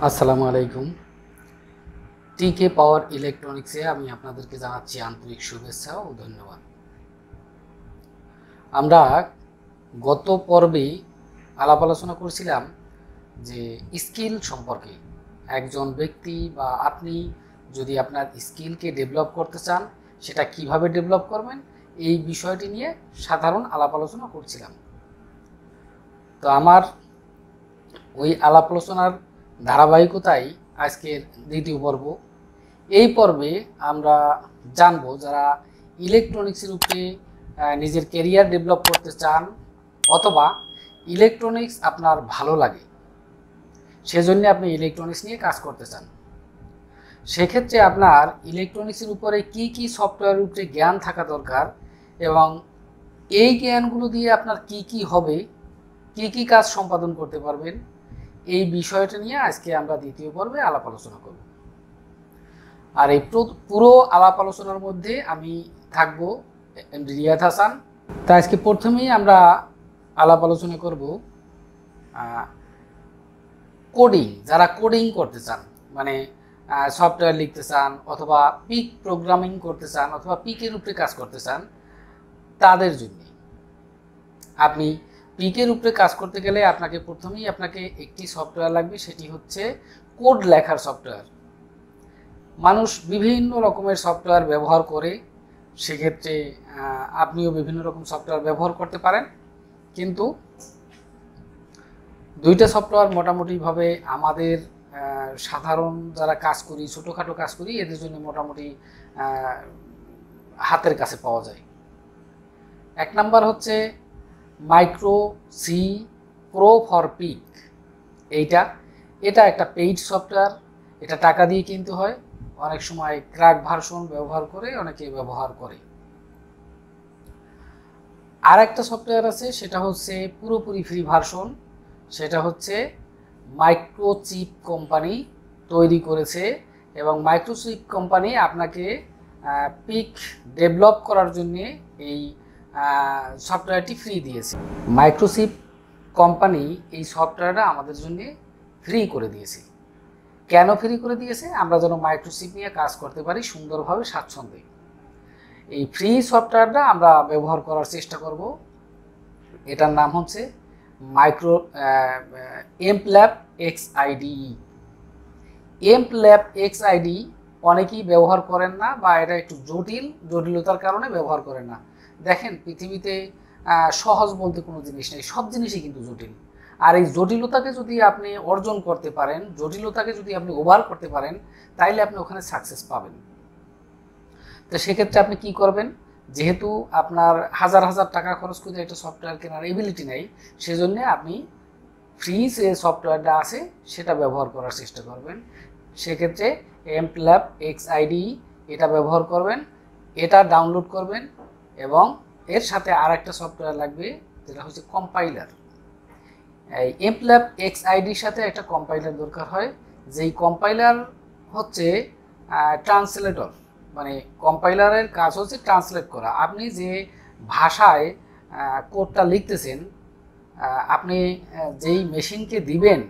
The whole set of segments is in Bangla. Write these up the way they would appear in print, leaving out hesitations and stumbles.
আসসালামু আলাইকুম। টিকে পাওয়ার ইলেকট্রনিক্সে আমি আপনাদেরকে জানাচ্ছি আন্তরিক শুভেচ্ছা ও ধন্যবাদ। আমরা গত পর্বে আলাপ আলোচনা করছিলাম যে স্কিল সম্পর্কে। একজন ব্যক্তি বা আপনি যদি আপনার স্কিলকে ডেভেলপ করতে চান, সেটা কিভাবে ডেভেলপ করবেন এই বিষয়টি নিয়ে সাধারণ আলাপ আলোচনা করছিলাম। তো আমার ওই আলাপ আলোচনার ধারাবাহিকতায় আজকের দ্বিতীয় পর্ব। এই পর্বে আমরা জানব যারা ইলেকট্রনিক্সের উপরে নিজের ক্যারিয়ার ডেভেলপ করতে চান অথবা ইলেকট্রনিক্স আপনার ভালো লাগে, সেজন্য আপনি ইলেকট্রনিক্স নিয়ে কাজ করতে চান। সেক্ষেত্রে আপনার ইলেকট্রনিক্সের উপরে কি কি সফটওয়্যারের উপরে জ্ঞান থাকা দরকার এবং এই জ্ঞানগুলো দিয়ে আপনার কি কি হবে, কি কি কাজ সম্পাদন করতে পারবেন, এই বিষয়টা নিয়ে আজকে আমরা দ্বিতীয় পর্বে আলাপ আলোচনা করব। আর এই পুরো আলাপ আলোচনার মধ্যে আমি থাকব এমডি রিয়াদ হাসান। তা আজকে প্রথমেই আমরা আলাপ আলোচনা করব কোডিং। যারা কোডিং করতে চান, মানে সফটওয়্যার লিখতে চান অথবা পিক প্রোগ্রামিং করতে চান অথবা পিকের উপরে কাজ করতে চান, তাদের জন্য। আপনি পিকের উপরে কাজ করতে গেলে আপনাকে একটি সফটওয়্যার লাগবে, সেটি হচ্ছে কোড লেখার সফটওয়্যার। মানুষ বিভিন্ন রকমের সফটওয়্যার ব্যবহার করে, সেক্ষেত্রে আপনিও বিভিন্ন রকম সফটওয়্যার ব্যবহার করতে পারেন, কিন্তু দুইটা সফটওয়্যার মোটামুটিভাবে আমাদের সাধারণ যারা কাজ করি, ছোটোখাটো কাজ করি, এদের জন্য মোটামুটি হাতের কাছে পাওয়া যায়। এক নাম্বার হচ্ছে micro C pro for PIC. এটা একটা পেইড সফটওয়্যার, এটা টাকা দিয়ে কিনতে হয়। অনেক সময় ক্র্যাক ভার্সন ব্যবহার করে অনেকে ব্যবহার করে। আর একটা সফটওয়্যার আছে, সেটা হচ্ছে পুরোপুরি ফ্রি ভার্সন, সেটা হচ্ছে মাইক্রোচিপ কোম্পানি তৈরি করেছে এবং মাইক্রোচিপ কোম্পানি আপনাকে পিক ডেভেলপ করার জন্যে এই সফটওয়্যারটি ফ্রি দিয়েছে। মাইক্রোচিপ কোম্পানি এই সফটওয়্যারটা আমাদের জন্য ফ্রি করে দিয়েছে। কেন ফ্রি করে দিয়েছে? আমরা যেন মাইক্রোচিপ নিয়ে কাজ করতে পারি সুন্দরভাবে, স্বাচ্ছন্দ্যে। এই ফ্রি সফটওয়্যারটা আমরা ব্যবহার করার চেষ্টা করব। এটার নাম হচ্ছে এমপ্ল্যাব এক্সআইডি। এমপ্ল্যাব এক্সআইডি অনেকেই ব্যবহার করেন না, বা এটা একটু জটিলতার কারণে ব্যবহার করেন না। দেখেন, পৃথিবীতে সহজ বলতে কোনো জিনিস নেই, সব জিনিসই কিন্তু জটিল। আর এই জটিলতাকে যদি আপনি অর্জন করতে পারেন, জটিলতাকে যদি আপনি ওভার করতে পারেন, তাইলে আপনি ওখানে সাকসেস পাবেন। তো সেক্ষেত্রে আপনি কি করবেন? যেহেতু আপনার হাজার হাজার টাকা খরচ করে একটা সফটওয়্যার কেনার এবিলিটি নেই, সেজন্য আপনি ফ্রি যে সফটওয়্যারটা আছে সেটা ব্যবহার করার চেষ্টা করবেন। সেক্ষেত্রে এমপ্ল্যাব এক্সআইডি এটা ব্যবহার করবেন, এটা ডাউনলোড করবেন এবং এর সাথে আর একটা সফটওয়্যার লাগবে, যেটা হচ্ছে কম্পাইলার। এই এমপ্ল্যাব এক্সআইডির সাথে একটা কম্পাইলার দরকার হয়, যেই কম্পাইলার হচ্ছে ট্রান্সলেটর। মানে কম্পাইলারের কাজ হচ্ছে ট্রান্সলেট করা। আপনি যে ভাষায় কোডটা লিখতেছেন, আপনি যেই মেশিনকে দিবেন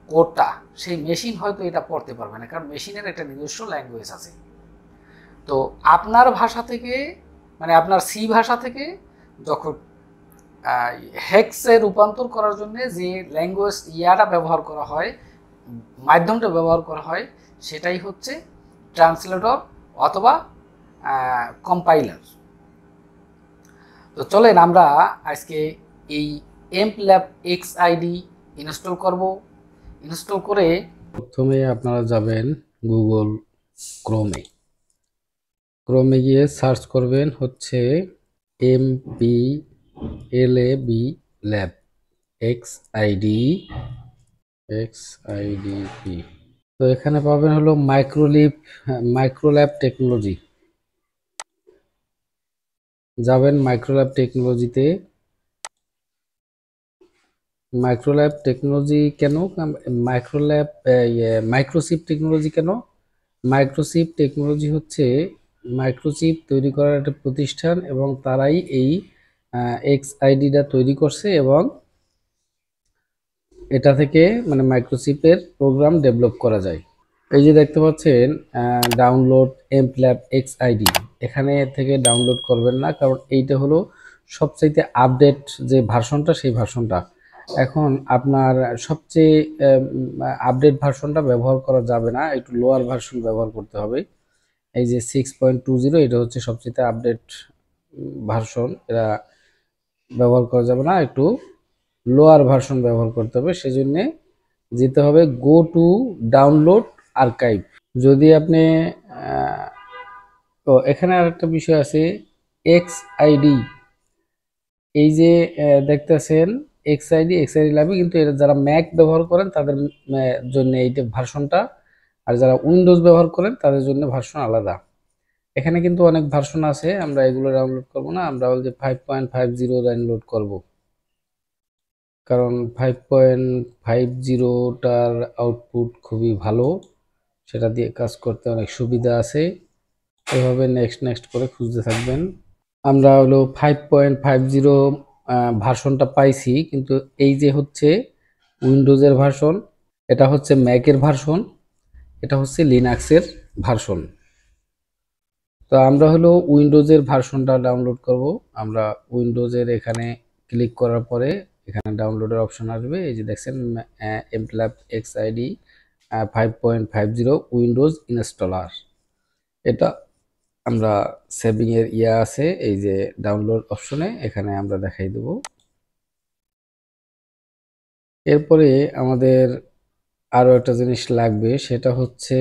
কোডটা, সেই মেশিন হয়তো এটা পড়তে পারবে না, কারণ মেশিনের একটা নিজস্ব ল্যাঙ্গুয়েজ আছে। তো আপনার ভাষা থেকে, মানে আপনার সি ভাষা থেকে যখন হেক্সে রূপান্তর করার জন্য যে ল্যাঙ্গুয়েজ ব্যবহার করা হয়, মাধ্যমটা ব্যবহার করা হয়, সেটাই হচ্ছে ট্রান্সলেটর অথবা কম্পাইলার। তো চলেন আমরা আজকে এই এমপ্ল্যাব এক্সআইডি ইনস্টল করব। ইনস্টল করে প্রথমে আপনারা যাবেন গুগল ক্রোমে গিয়ে সার্চ করবেন হচ্ছে MPLAB ল্যাব এক্সআইডিপি। তো এখানে পাবেন হলো মাইক্রোল্যাব টেকনোলজি। যাবেন মাইক্রোল্যাব টেকনোলজিতে। মাইক্রোল্যাব টেকনোলজি কেন, মাইক্রোচিপ টেকনোলজি কেন? মাইক্রোচিপ টেকনোলজি হচ্ছে মাইক্রোচিপ তৈরি করার একটা প্রতিষ্ঠান, এবং তারাই এই এক্সআইডিটা তৈরি করছে এবং এটা থেকে মানে মাইক্রোচিপের প্রোগ্রাম ডেভেলপ করা যায়। এই যে দেখতে পাচ্ছেন ডাউনলোড এমপ্ল্যাব এক্সআইডি, এখানে থেকে ডাউনলোড করবেন না, কারণ এইটা হলো সবচাইতে আপডেট যে ভার্সনটা, সেই ভার্সনটা। এখন আপনার সবচেয়ে আপডেট ভার্সনটা ব্যবহার করা যাবে না, একটু লোয়ার ভার্সন ব্যবহার করতে হবে। এই যে 6.20 এটা হচ্ছে সবচেয়ে আপডেট ভার্সন, এটা ব্যবহার করা যাবে না, একটু লোয়ার ভার্সন ব্যবহার করতে হবে। সেজন্য যেতে হবে গো টু ডাউনলোড আর্কাইভ। যদি আপনি তো এখানে আরেকটা বিষয় আছে, এক্সআইডি। এই যে দেখতেছেন এক্সআইডি লাগবে, কিন্তু এটা যারা ম্যাক ব্যবহার করেন তাদের জন্য এইটা ভার্সনটা, আর যারা উইন্ডোজ ব্যবহার করেন তাদের জন্য ভার্সন আলাদা। এখানে কিন্তু অনেক ভার্সন আছে, আমরা এগুলো ডাউনলোড করব না, আমরা বলছি 5.50 ডাউনলোড করব, কারণ 5.50টার আউটপুট খুবই ভালো, সেটা দিয়ে কাজ করতে অনেক সুবিধা আছে। এভাবে নেক্সট নেক্সট করে খুঁজতে থাকবেন। আমরা হলো 5.50 ভার্সনটা পাইছি, কিন্তু এই যে হচ্ছে উইন্ডোজের ভার্সন, এটা হচ্ছে ম্যাকের ভার্সন, এটা হচ্ছে লিনাক্সের ভার্সন। তো আমরা হলো উইন্ডোজের ভার্সনটা ডাউনলোড করব। আমরা উইন্ডোজের এখানে ক্লিক করার পরে এখানে ডাউনলোডের অপশন আসবে। এই যে দেখছেন এমপ্ল্যাব এক্সআইডি 5.50 উইন্ডোজ ইনস্টলার, এটা আমরা সেভিং এর আছে, এই যে ডাউনলোড অপশনে এখানে আমরা দেখাই দেব। এরপরে আমাদের আরো একটা জিনিস লাগবে, সেটা হচ্ছে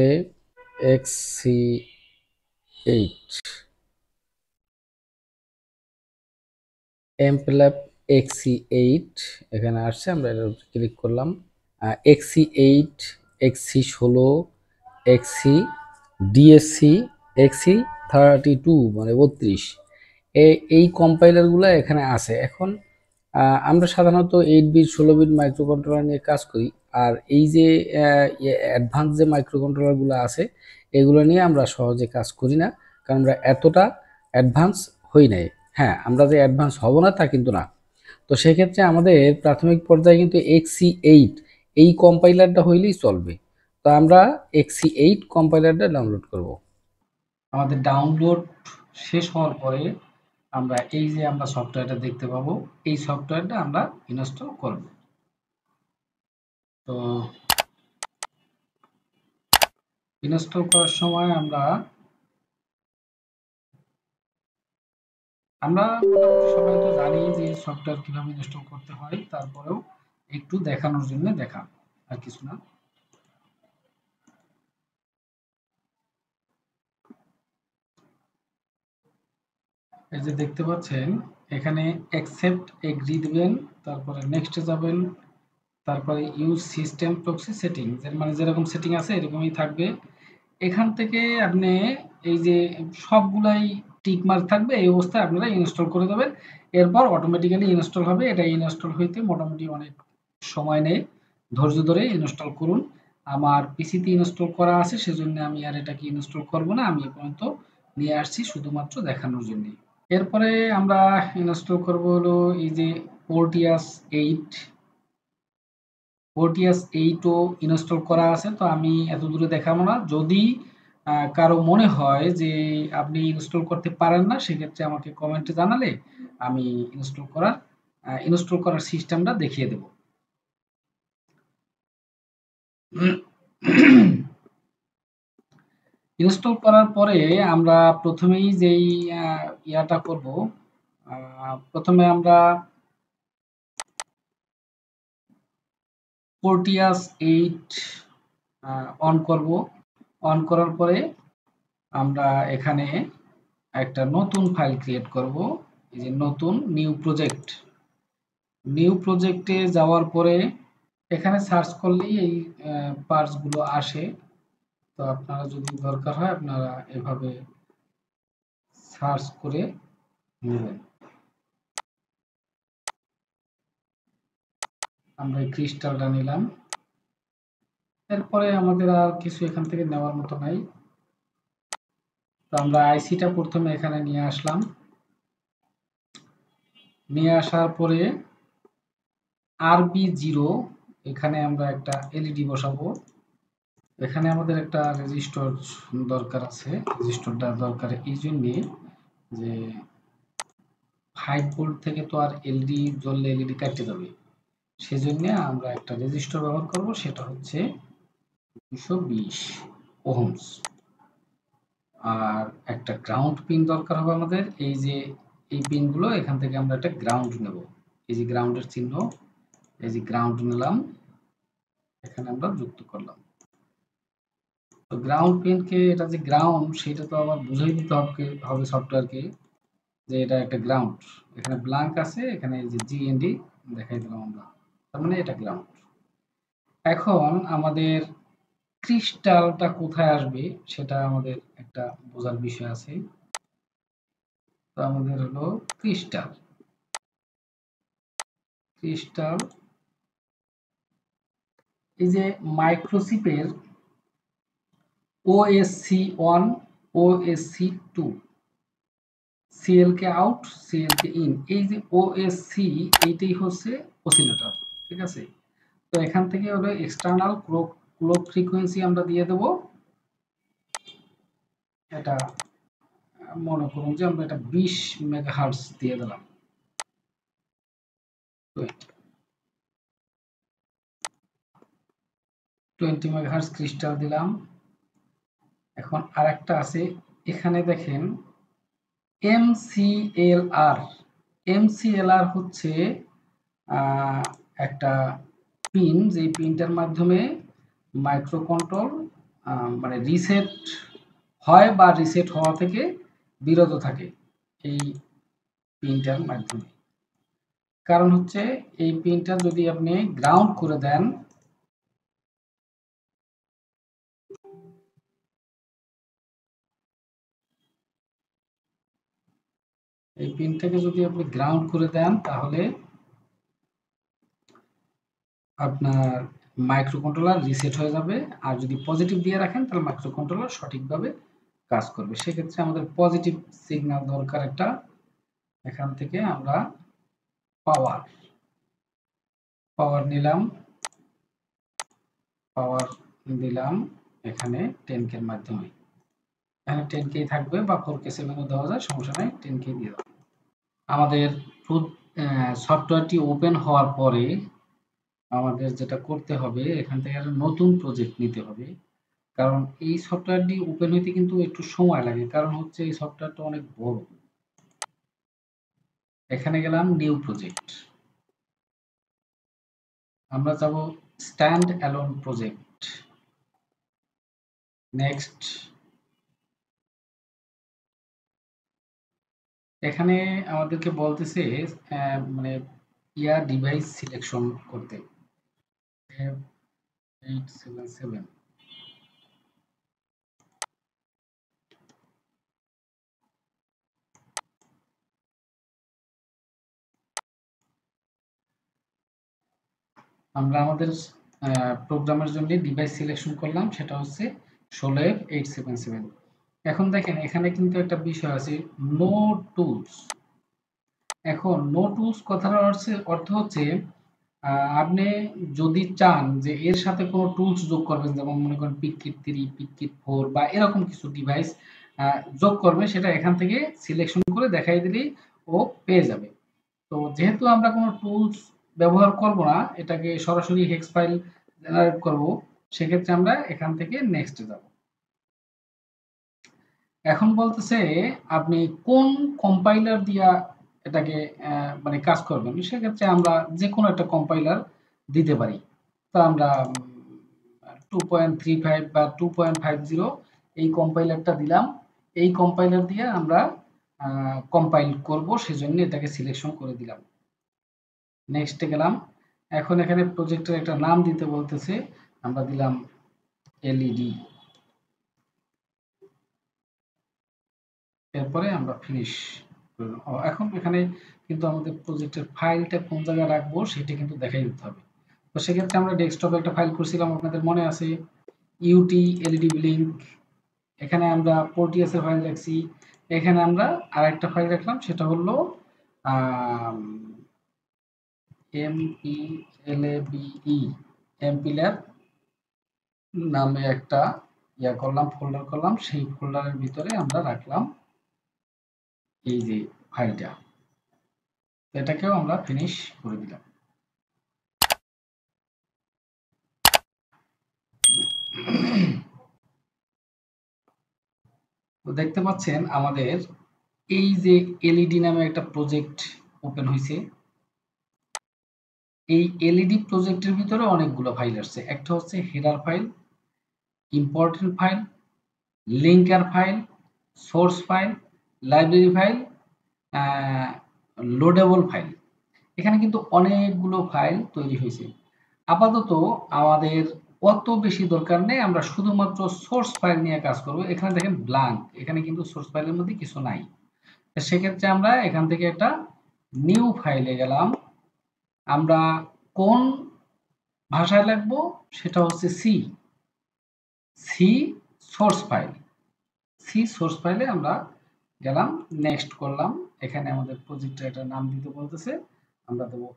XC8 এমপ্ল্যাব XC8 এখানে আসছে, আমরা এটার উপর ক্লিক করলাম। XC8, XC16, XC DSC, XC32 মানে 32, এই কম্পাইলারগুলো এখানে আছে। এখন আমরা সাধারণত 8 বিট 16 বিট মাইক্রো কন্ট্রোলার নিয়ে কাজ করি, আর এই যে অ্যাডভান্স যে মাইক্রো কন্ট্রোলারগুলো আছে এগুলো নিয়ে আমরা সহজে কাজ করি না, কারণ আমরা এতটা অ্যাডভান্স হই নাই। হ্যাঁ, আমরা যে অ্যাডভান্স হব না তা কিন্তু না। তো সেক্ষেত্রে আমাদের প্রাথমিক পর্যায়ে কিন্তু XC8 এই কম্পাইলারটা হইলেই চলবে। তো আমরা XC8 কম্পাইলারটা ডাউনলোড করব। আমাদের ডাউনলোড শেষ হওয়ার পরে আমরা এই যে আমরা সফটওয়্যারটা দেখতে পাবো, এই সফটওয়্যারটা আমরা ইনস্টল করব। তো ইনস্টল করার সময় আমরা মোটামুটি সবাই তো জানি যে সফটওয়্যার কিভাবে ইনস্টল করতে হয়, তারপরেও একটু দেখানোর জন্য দেখা, আর কিছু না। এই যে দেখতে পাচ্ছেন এখানে অ্যাকসেপ্ট এগ্রি দিবেন, তারপরে নেক্সটে যাবেন, তারপরে ইউজ সিস্টেম প্রক্সি সেটিং, মানে যেরকম সেটিং আছে এরকমই থাকবে। এখান থেকে আপনি এই যে সবগুলাই টিক মার্ক থাকবে, এই অবস্থায় আপনারা ইনস্টল করে দেবেন। এরপর অটোমেটিক্যালি ইনস্টল হবে। এটা ইনস্টল হইতে মোটামুটি অনেক সময় নেয়, ধৈর্য ধরে ইনস্টল করুন। আমার পিসিতে ইনস্টল করা আছে, সেজন্য আমি আর এটাকে ইনস্টল করব না, আমি এ পর্যন্ত নিয়ে আসছি শুধুমাত্র দেখানোর জন্য। এরপরে আমরা ইনস্টল করব হলো এই যে পোর্টিয়াস 8। পোর্টিয়াস 8ও ইনস্টল করা আছে, তো আমি এত দূরে দেখাবো না। যদি কারো মনে হয় যে আপনি ইনস্টল করতে পারেন না, সেক্ষেত্রে আমাকে কমেন্টে জানালে আমি ইনস্টল করার সিস্টেমটা দেখিয়ে দেব। ইনস্টল করার পরে আমরা প্রথমেই যেই ইয়াটা করব, প্রথমে আমরা পোর্টিয়াস 8 অন করব। অন করার পরে আমরা এখানে একটা নতুন ফাইল ক্রিয়েট করব। এই যে নতুন নিউ প্রজেক্টে যাওয়ার পরে এখানে সার্চ করলেই এই পার্টসগুলো আসে। তো আপনারা যদি দরকার হয় আপনারা এভাবে সার্চ করে নেবেন। আমরা এই ক্রিস্টালটা নিলাম। এরপরে আমাদের আর কিছু এখান থেকে নেওয়ার মতো নাই। তো আমরা আইসিটা প্রথমে এখানে নিয়ে আসলাম। নিয়ে আসার পরে RB0 এখানে আমরা একটা এলইডি বসাবো। এখানে আমাদের একটা রেজিস্টর দরকার আছে। রেজিস্টরটা দরকার এই জন্যে যে 5 ভোল্ট থেকে তো আর এলইডি জ্বললে এলইডি কাটতে যাবে, সেজন্য আমরা একটা রেজিস্টর ব্যবহার করব, সেটা হচ্ছে 220 ওহমস। আর একটা গ্রাউন্ড পিন দরকার হবে আমাদের। এই যে এই পিনগুলো, এখান থেকে আমরা একটা গ্রাউন্ড নেব। এই যে গ্রাউন্ডের চিহ্ন, এই যে গ্রাউন্ড নিলাম, এখানে আমরা যুক্ত করলাম। তো গ্রাউন্ড পিনকে, এটা যে গ্রাউন্ড সেটা তো আবার বুঝিয়ে দিতে হবে সফটওয়্যারকে যে এটা একটা গ্রাউন্ড। এখানে ব্ল্যাঙ্ক আছে, এখানে এই যে জিএনডি দেখাই দিলাম আমরা, তার মানে এটা গ্রাউন্ড। এখন আমাদের ক্রিস্টালটা কোথায় আসবে সেটা আমাদের একটা বোঝার বিষয় আছে। তো আমাদের হলো ক্রিস্টাল, ক্রিস্টাল এই যে মাইক্রোচিপের OSC1 OSC2 CLK out CLK in, এই যে ওএসসি এইটাই হচ্ছে অসিলেটর, ঠিক আছে। তো এখান থেকে হলো এক্সটার্নাল ক্লক ফ্রিকোয়েন্সি আমরা দিয়ে দেব। এটা মনে করুন যে আমরা এটা 20 মেগাহার্টজ দিয়ে দিলাম। 20 মেগাহার্টজ ক্রিস্টাল দিলাম। এখন আরেকটা আছে, এখানে দেখেন MCLR। MCLR হচ্ছে একটা পিন, যে পিনটার মাধ্যমে মাইক্রো কন্ট্রোল মানে রিসেট হয় বা রিসেট হওয়া থেকে বিরত থাকে এই পিনটার মাধ্যমে। কারণ হচ্ছে এই পিনটা যদি আপনি গ্রাউন্ড করে দেন, এই পিনটাকে যদি আপনি গ্রাউন্ড করে দেন তাহলে আপনার মাইক্রো কন্ট্রোলার রিসেট হয়ে যাবে। আর যদি পজিটিভ দিয়ে রাখেন তাহলে মাইক্রো কন্ট্রোলার সঠিকভাবে কাজ করবে। সেক্ষেত্রে আমাদের পজিটিভ সিগন্যাল দরকার একটা। এখান থেকে আমরা পাওয়ার নিলাম, পাওয়ার দিলাম এখানে 10K এর মাধ্যমে। এখানে 10K থাকবে বা 4K 7 দেওয়া যায়, সমস্যা নাই, 10K দিয়ে দাও। আমাদের সফটওয়্যারটি ওপেন হওয়ার পরে আমাদের যেটা করতে হবে, এখান থেকে একটা নতুন প্রজেক্ট নিতে হবে। কারণ এই সফটওয়্যারটি ওপেন হইতে কিন্তু একটু সময় লাগে, কারণ হচ্ছে এই সফটওয়্যারটা অনেক বড়। এখানে গেলাম নিউ প্রজেক্ট, আমরা যাব স্ট্যান্ড অ্যালোন প্রজেক্ট, নেক্সট। এখানে আমাদেরকে বলতেছে মানে ডিভাইস সিলেকশন করতে, 877। আমরা আমাদের প্রোগ্রামের জন্য ডিভাইস সিলেকশন করলাম, সেটা হচ্ছে 16F877। এখন দেখেন এখানে কিন্তু একটা বিষয় আছে, নো টুলস। এখন নো টুলস কথার অর্থ হচ্ছে আপনি যদি চান যে এর সাথে কোনো টুলস যোগ করবেন, যেমন মনে করেন পিককিট 3, পিককিট 4 বা এরকম কিছু ডিভাইস যোগ করবেন, সেটা এখান থেকে সিলেকশন করে দেখাই দিলেই ও পেয়ে যাবে। তো যেহেতু আমরা কোনো টুলস ব্যবহার করব না, এটাকে সরাসরি হেক্স ফাইল জেনারেট করব, সেক্ষেত্রে আমরা এখান থেকে নেক্সট যাব। এখন বলতেছে আপনি কোন কম্পাইলার দিয়া এটাকে মানে কাজ করবেন, সেক্ষেত্রে আমরা যে কোনো একটা কম্পাইলার দিতে পারি। তো আমরা 2.35 বা 2.50 এই কম্পাইলারটা দিলাম। এই কম্পাইলার দিয়ে আমরা কম্পাইল করব, সেজন্য এটাকে সিলেকশন করে দিলাম। নেক্সটে গেলাম। এখন এখানে প্রজেক্টের একটা নাম দিতে বলতেছে, আমরা দিলাম এলইডি। এরপরে আমরা ফিনিশ। এখন এখানে কিন্তু আমাদের প্রজেক্টের ফাইলটা কোন জায়গায় রাখবো সেটা কিন্তু দেখাই দিতে হবে। তো সেক্ষেত্রে আমরা ডেস্কটপে একটা ফাইল করছিলাম, আপনাদের মনে আছে, ইউটি এলইডি ব্লিঙ্ক। এখানে আমরা প্রোটিয়াস এর ফাইল রাখছি। এখানে আমরা আরেকটা ফাইল রাখলাম, সেটা হলো MELABE। এমপিল্যাব নামে একটা করলাম, ফোল্ডার করলাম। সেই ফোল্ডারের ভিতরে আমরা রাখলাম এই যে ফাইলটা, এটাকেও আমরা ফিনিশ করে দিলাম। তো দেখতে পাচ্ছেন আমাদের এই যে এলইডি নামে একটা প্রজেক্ট ওপেন হয়েছে। এই এলইডি প্রজেক্টের ভিতরে অনেকগুলো ফাইল আসছে। একটা হচ্ছে header file, important file, linker file, source file, library file, loadable file. এখানে কিন্তু অনেকগুলো ফাইল তৈরি হয়েছে। আপাতত আমাদের অত বেশি দরকার নেই, আমরা শুধুমাত্র সোর্স ফাইল নিয়ে কাজ করব। এখানে দেখেন ব্ল্যাঙ্ক, এখানে কিন্তু সোর্স ফাইলের মধ্যে কিছু নাই। সেক্ষেত্রে আমরা এখান থেকে একটা নিউ ফাইলে গেলাম। আমরা কোন ভাষায় লিখবো সেটা হচ্ছে C source file. C source ফাইলে আমরা গেলাম, নেক্সট করলাম। এখানে আমাদের প্রজেক্টের একটা নাম দিতে বলতেছে, আমরা দেবো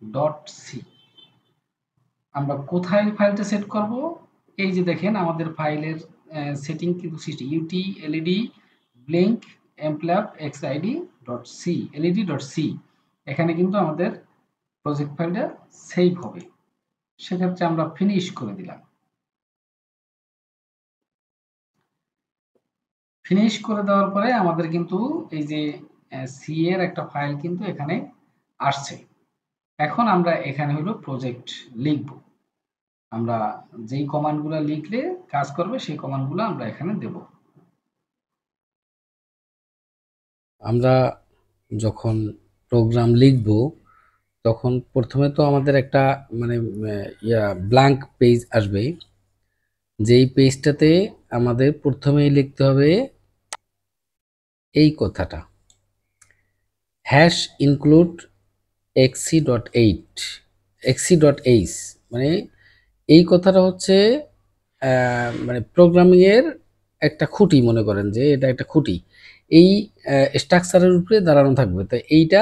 led.c। আমরা কোথায় ফাইলটা সেট করব? এই যে দেখেন আমাদের ফাইলের সেটিং কিন্তু UT LED blink এমপ্ল্যাব xid.c led.c। এখানে কিন্তু আমাদের প্রজেক্ট ফাইলটা সেভ হবে। সেক্ষেত্রে আমরা ফিনিশ করে দিলাম। ফিনিশ করে দেওয়ার পরে আমাদের কিন্তু এই যে সি এর একটা ফাইল কিন্তু এখানে আসছে। এখন আমরা এখানে হলো প্রজেক্ট লিখব। আমরা যেই কমান্ডগুলো লিখলে কাজ করবে সেই কমান্ডগুলো আমরা এখানে দেব। আমরা যখন প্রোগ্রাম লিখব তখন প্রথমে তো আমাদের একটা মানে ব্ল্যাঙ্ক পেজ আসবে। যেই পেজটাতে আমাদের প্রথমেই লিখতে হবে এই কথাটা, হ্যাশ ইনক্লুড xc.h, মানে এই কথাটা হচ্ছে মানে প্রোগ্রামিংয়ের একটা খুঁটি। মনে করেন যে এটা একটা খুঁটি, এই স্ট্রাকচারের উপরে দাঁড়ানো থাকবে। তো এইটা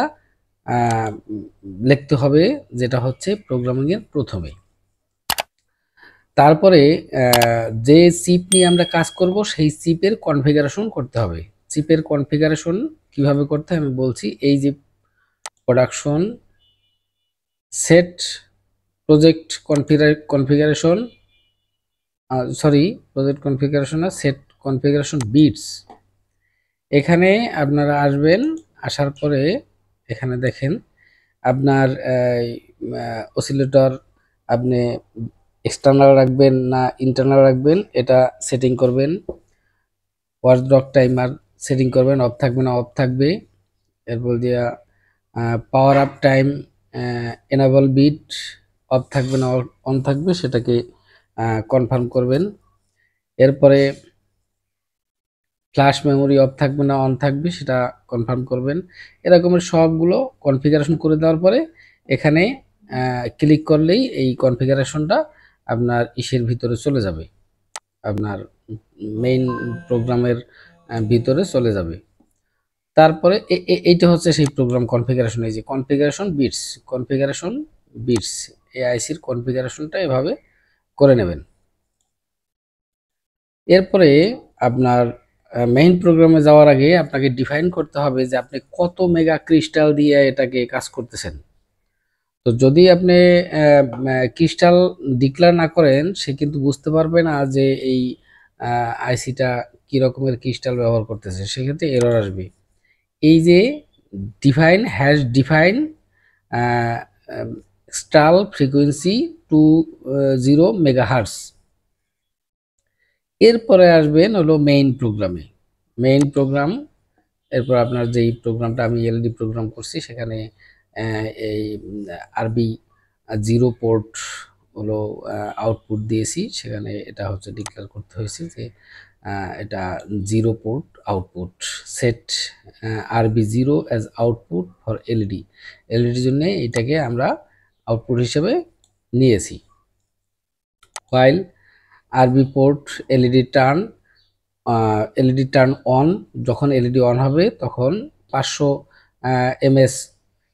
লিখতে হবে, যেটা হচ্ছে প্রোগ্রামিংয়ের প্রথমে। তারপরে যে চিপ নিয়ে আমরা কাজ করব সেই চিপের কনফিগারেশন করতে হবে। চিপের কনফিগারেশন কিভাবে করতে হয় আমি বলছি। এই যে production set project configuration, project configuration না, সেট কনফিগারেশন বিটস। এখানে আপনারা আসবেন, আসার পরে এখানে দেখেন আপনার অসিলেটর আপনি এক্সটার্নাল রাখবেন না ইন্টারনাল রাখবেন, এটা সেটিং করবেন। ওয়াচডগ টাইমার সেটিং করবেন, অফ থাকবে না অফ থাকবে। এরপর দিয়া power up time enable bit off থাকবে না অন থাকবে, সেটাকে কনফার্ম করবেন। এরপরে ফ্ল্যাশ মেমোরি অফ থাকবে না অন থাকবে, সেটা কনফার্ম করবেন। এরকমের সবগুলো কনফিগারেশন করে দেওয়ার পরে এখানে ক্লিক করলেই এই কনফিগারেশনটা আপনার ইসের ভিতরে চলে যাবে, আপনার মেইন প্রোগ্রামের ভিতরে চলে যাবে। তারপরে এইটা হচ্ছে সেই প্রোগ্রাম কনফিগারেশন। এই যে কনফিগারেশন বিটস এআইসির কনফিগারেশনটা এভাবে করে নেবেন। এরপরে আপনার মেইন প্রোগ্রামে যাওয়ার আগে আপনাকে ডিফাইন করতে হবে যে আপনি কত মেগা ক্রিস্টাল দিয়ে এটাকে কাজ করতেছেন। তো যদি আপনি ক্রিস্টাল ডিক্লেয়ার না করেন, সে কিন্তু বুঝতে পারবে না যে এই আইসিটা কি রকমের ক্রিস্টাল ব্যবহার করতেছে, সেক্ষেত্রে এরর আসবে। এই যে ডিফাইন স্টাল ফ্রিকোয়েন্সি 20 মেগাহার্টজ। এরপরে আসবেন হলো মেইন প্রোগ্রামে। মেইন প্রোগ্রাম, এরপর আপনার যেই প্রোগ্রামটা আমি এলইডি প্রোগ্রাম করছি সেখানে এই আরবি 0 পোর্ট হলো আউটপুট দিয়েছি। সেখানে এটা হচ্ছে ডিক্লেয়ার করতে হয়েছে যে এটা 0 পোর্ট আউটপুট, সেট আরবি 0 অ্যাজ আউটপুট ফর এলইডি। এলইডির জন্য এটাকে আমরা আউটপুট হিসেবে নিয়েছি। ফাইল আরবি পোর্ট এলইডি টার্ন অন, যখন এলইডি অন হবে তখন 500 এমএস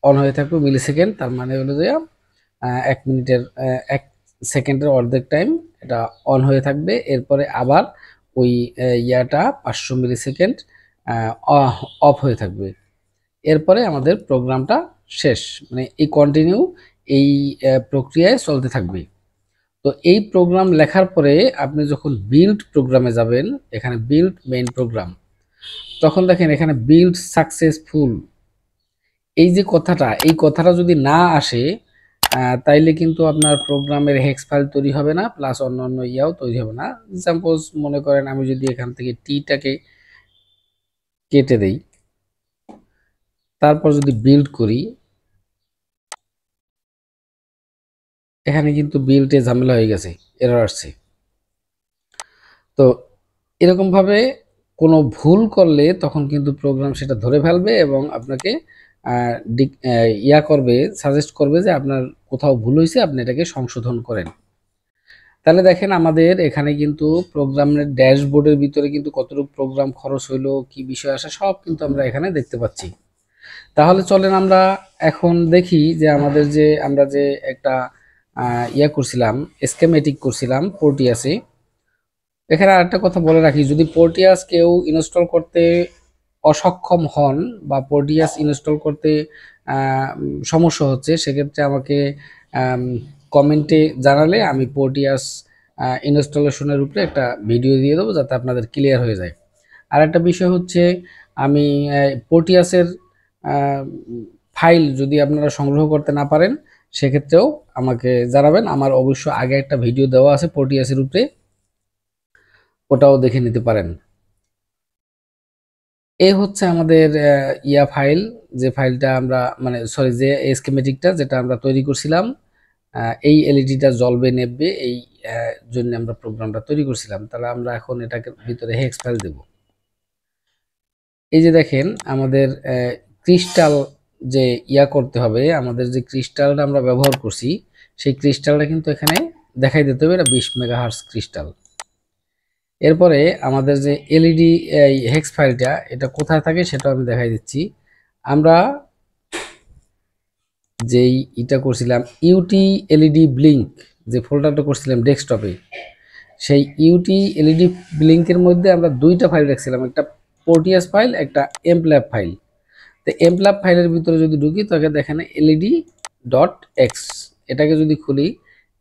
অন হয়ে থাকবে মিলি সেকেন্ড, তার মানে হলো যে 1 মিনিটের 1 সেকেন্ডের অর্ধেক টাইম এটা অন হয়ে থাকবে। এরপরে আবার ওই ইয়াটা 500 মিলি সেকেন্ড অফ হয়ে থাকবে। এরপরে আমাদের প্রোগ্রামটা শেষ, মানে এই কন্টিনিউ এই প্রক্রিয়ায় চলতে থাকবে। তো এই প্রোগ্রাম লেখার পরে আপনি যখন বিল্ড প্রোগ্রামে যাবেন, এখানে বিল্ড মেইন প্রোগ্রাম, তখন দেখেন এখানে বিল্ড সাকসেসফুল এই যে কথাটা, এই কথাটা যদি না আসে তাইলে কিন্তু আপনার প্রোগ্রামের হেক্স ফাইল তৈরি হবে না, প্লাস অন্যান্য ইয়াও তৈরি হবে না। সাপোজ মনে করেন আমি যদি এখান থেকে টিটাকে কেটে দেই, তারপর যদি বিল্ড করি, এখানে কিন্তু বিল্ডে ঝামেলা হয়ে গেছে, এরর আসছে। তো এরকমভাবে কোনো ভুল করলে তখন কিন্তু প্রোগ্রাম সেটা ধরে ফেলবে এবং আপনাকে ইয়া করবে, সাজেস্ট করবে যে আপনার কোথাও ভুল হয়েছে, আপনি এটাকে সংশোধন করেন। তাহলে দেখেন আমাদের এখানে কিন্তু প্রোগ্রামের ড্যাশবোর্ডের ভিতরে কিন্তু কতটুকু প্রোগ্রাম খরচ হইলো, কি বিষয় আসে, সব কিন্তু আমরা এখানে দেখতে পাচ্ছি। তাহলে চলেন আমরা এখন দেখি যে আমাদের যে আমরা যে একটা ইয়া করছিলাম, স্কেমেটিক করছিলাম পোর্টিয়াসে। এখানে আরেকটা কথা বলে রাখি, যদি পোর্টিয়াস কেউ ইনস্টল করতে অসক্ষম হন বা পোর্টিয়াস ইনস্টল করতে সমস্যা হচ্ছে, সেক্ষেত্রে আমাকে কমেন্টে জানালে আমি পোর্টিয়াস ইনস্টলেশনের উপরে একটা ভিডিও দিয়ে দেবো, যাতে আপনাদের ক্লিয়ার হয়ে যায়। আর একটা বিষয় হচ্ছে, আমি পোর্টিয়াসের ফাইল যদি আপনারা সংগ্রহ করতে না পারেন, সেক্ষেত্রেও আমাকে জানাবেন। আমার অবশ্য আগে একটা ভিডিও দেওয়া আছে পোর্টিয়াসের উপরে, ওটাও দেখে নিতে পারেন। এই হচ্ছে আমাদের ইয়া ফাইল, যে ফাইলটা আমরা মানে সরি যে স্কিমেটিকটা যেটা আমরা তৈরি করছিলাম, এই এলইডিটা জ্বলবে নেবে এই জন্য আমরা প্রোগ্রামটা তৈরি করছিলাম। তাহলে আমরা এখন এটাকে ভিতরে হেক্স ফাইল দেব। এই যে দেখেন আমাদের ক্রিস্টাল যে ইয়া করতে হবে, আমাদের যে ক্রিস্টালটা আমরা ব্যবহার করছি, সেই ক্রিস্টালটা কিন্তু এখানে দেখাই দিতে হবে, এটা 20 মেগাহার্টজ ক্রিস্টাল। এরপরে আমাদের যে এলইডি হেক্স ফাইলটা, এটা কোথায় থাকে সেটা আমি দেখাই দিচ্ছি। আমরা যেই এটা করছিলাম ইউটি এলইডি ব্লিঙ্ক, যে ফোল্ডারটা করছিলাম ডেস্কটপে, সেই ইউটি এলইডি ব্লিঙ্কের মধ্যে আমরা দুইটা ফাইল রাখছিলাম, একটা পোর্টিয়াস ফাইল, একটা এমপ্ল্যাব ফাইল। তো এমপ্ল্যাব ফাইলের ভিতরে যদি ঢুকি, তাহলে দেখেন এলইডি ডট এক্স, এটাকে যদি খুলি,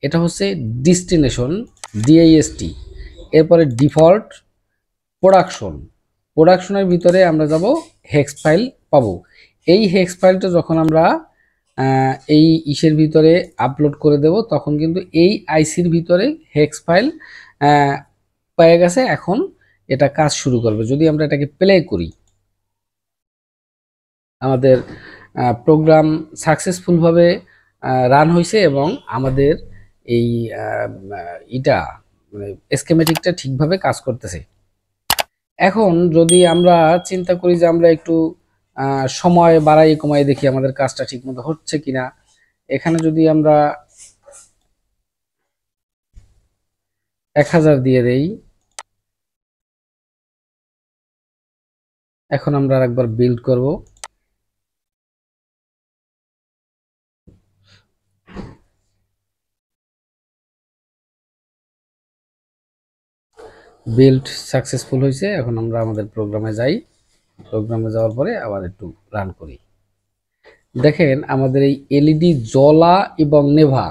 এটা হচ্ছে ডেস্টিনেশন ডিআইএসটি, এরপরে ডিফল্ট প্রোডাকশনের ভিতরে আমরা যাব হেক্স ফাইল পাবো। এই হেক্স ফাইলটা যখন আমরা এই ইসের ভিতরে আপলোড করে দেব, তখন কিন্তু এই আইসির ভিতরে হেক্স ফাইল পেয়ে গেছে, এখন এটা কাজ শুরু করবে। যদি আমরা এটাকে প্লে করি, আমাদের প্রোগ্রাম সাকসেসফুলভাবে রান হয়েছে এবং আমাদের এই ইটা মানে স্কেমেটিকটা ঠিকভাবে কাজ করতেছে। এখন যদি আমরা চিন্তা করি যে আমরা একটু সময় বাড়াই কমাই দেখি আমাদের কাজটা ঠিকমতো হচ্ছে কিনা, এখানে যদি আমরা 1000 দিয়ে দেই, এখন আমরা আরেকবার বিল্ড করব। বিল্ড সাকসেসফুল হয়েছে। এখন আমরা আমাদের প্রোগ্রামে যাই, প্রোগ্রামে যাওয়ার পরে আবার একটু রান করি। দেখেন আমাদের এই এলইডি জ্বলা এবং নেভা,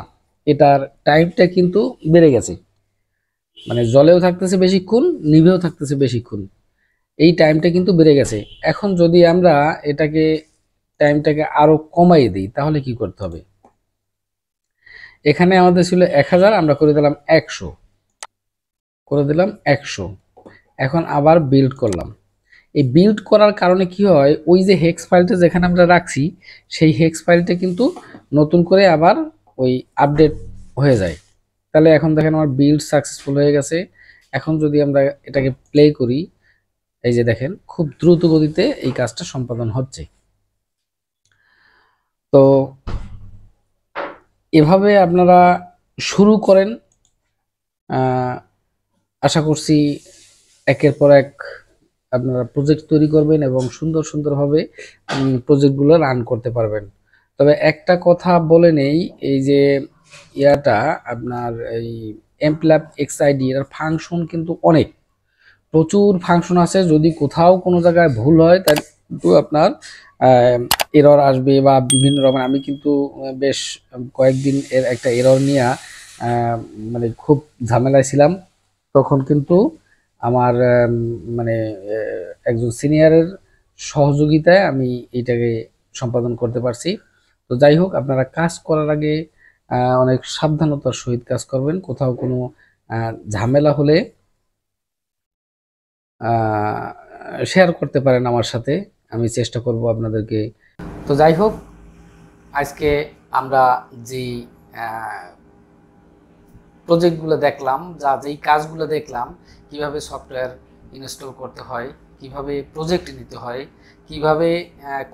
এটার টাইমটা কিন্তু বেড়ে গেছে, মানে জ্বলেও থাকতেছে বেশিক্ষণ, নিভেও থাকতেছে বেশিক্ষণ, এই টাইমটা কিন্তু বেড়ে গেছে। এখন যদি আমরা এটাকে টাইমটাকে আরো কমাই দিই, তাহলে কি করতে হবে? এখানে আমাদের ছিল 1000, আমরা করে দিলাম 100, করে দিলাম 100। এখন আবার বিল্ড করলাম। এই বিল্ড করার কারণে কি হয়, ওই যে হেক্স ফাইলটা যেখানে আমরা রাখছি, সেই হেক্স ফাইলটা কিন্তু নতুন করে আবার ওই আপডেট হয়ে যায়। তাহলে এখন দেখেন আমার বিল্ড সাকসেসফুল হয়ে গেছে। এখন যদি আমরা এটাকে প্লে করি, এই যে দেখেন খুব দ্রুত গতিতে এই কাজটা সম্পাদন হচ্ছে। তো এভাবে আপনারা শুরু করেন, আশা করছি একের পর এক আপনারা প্রজেক্ট তৈরি করবেন এবং সুন্দরভাবে প্রজেক্টগুলো রান করতে পারবেন। তবে একটা কথা বলে নেই, এই যে ইয়াটা আপনার এই এমপ্ল্যাপ এক্সআইডি এর ফাংশন কিন্তু অনেক, প্রচুর ফাংশন আছে। যদি কোথাও কোনো জায়গায় ভুল হয় তাহলে কিন্তু আপনার এরর আসবে বা বিভিন্ন রকম। আমি কিন্তু বেশ কয়েকদিন এর একটা এরর নিয়ে মানে খুব ঝামেলায় ছিলাম। তখন কিন্তু আমার মানে একজন সিনিয়রের সহযোগিতায় আমি এইটাকে সম্পাদন করতে পারছি। তো যাই হোক, আপনারা কাজ করার আগে অনেক সাবধানতার সহিত কাজ করবেন। কোথাও কোনো ঝামেলা হলে শেয়ার করতে পারেন আমার সাথে, আমি চেষ্টা করব আপনাদেরকে। তো যাই হোক, আজকে আমরা যেই প্রজেক্টগুলো দেখলাম, যেই কাজগুলো দেখলাম, কিভাবে সফটওয়্যার ইনস্টল করতে হয়, কিভাবে প্রজেক্ট নিতে হয়, কিভাবে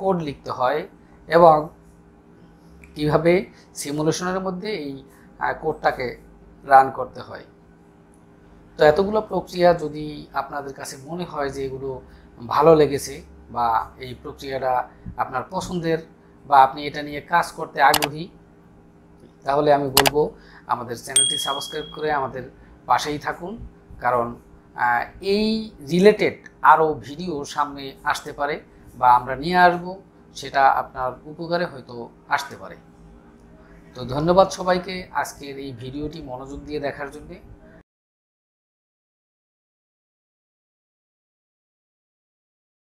কোড লিখতে হয় এবং কিভাবে সিমুলেশনের মধ্যে এই কোডটাকে রান করতে হয়। তো এতগুলো প্রক্রিয়া যদি আপনাদের কাছে মনে হয় যে এগুলো ভালো লেগেছে বা এই প্রক্রিয়াটা আপনার পছন্দের বা আপনি এটা নিয়ে কাজ করতে আগ্রহী, তাহলে আমি বলবো আমাদের চ্যানেলটি সাবস্ক্রাইব করে আমাদের পাশেই থাকুন। কারণ এই রিলেটেড আরও ভিডিও সামনে আসতে পারে বা আমরা নিয়ে আসব, সেটা আপনার উপকারে হয়তো আসতে পারে। তো ধন্যবাদ সবাইকে আজকের এই ভিডিওটি মনোযোগ দিয়ে দেখার জন্যে।